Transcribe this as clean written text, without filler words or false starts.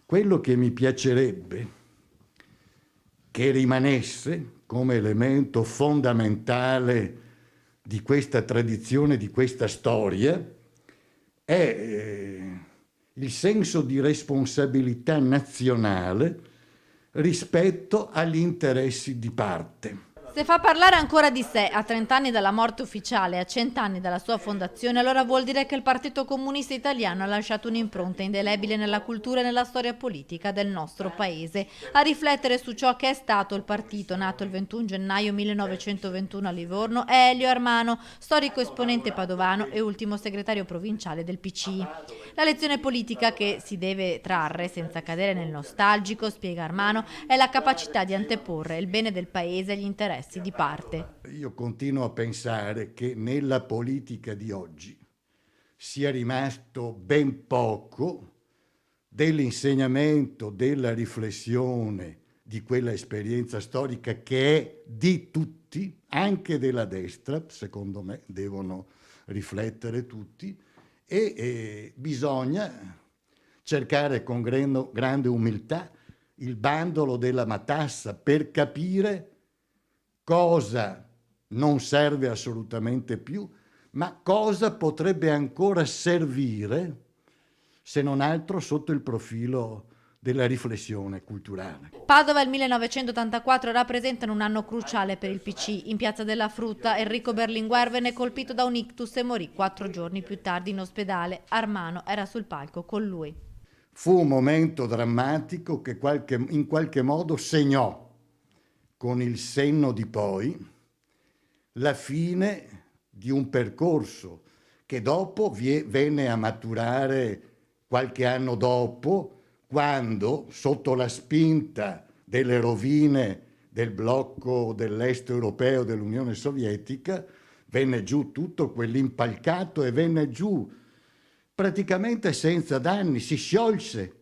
Quello che mi piacerebbe che rimanesse come elemento fondamentale di questa tradizione, di questa storia, è il senso di responsabilità nazionale rispetto agli interessi di parte. Se fa parlare ancora di sé a 30 anni dalla morte ufficiale e a 100 anni dalla sua fondazione, allora vuol dire che il Partito Comunista Italiano ha lasciato un'impronta indelebile nella cultura e nella storia politica del nostro paese. A riflettere su ciò che è stato il partito, nato il 21 gennaio 1921 a Livorno, è Elio Armano, storico esponente padovano e ultimo segretario provinciale del PCI. La lezione politica che si deve trarre, senza cadere nel nostalgico, spiega Armano, è la capacità di anteporre il bene del paese agli interessi di parte. Io continuo a pensare che nella politica di oggi sia rimasto ben poco dell'insegnamento, della riflessione, di quella esperienza storica che è di tutti, anche della destra, secondo me devono riflettere tutti, e bisogna cercare con grande umiltà il bandolo della matassa per capire cosa non serve assolutamente più, ma cosa potrebbe ancora servire, se non altro sotto il profilo della riflessione culturale. Padova e il 1984 rappresentano un anno cruciale per il PC. In Piazza della Frutta Enrico Berlinguer venne colpito da un ictus e morì 4 giorni più tardi in ospedale. Armano era sul palco con lui. Fu un momento drammatico che in qualche modo segnò, con il senno di poi, la fine di un percorso che dopo venne a maturare qualche anno dopo, quando, sotto la spinta delle rovine del blocco dell'est europeo dell'Unione Sovietica, venne giù tutto quell'impalcato e venne giù praticamente senza danni, si sciolse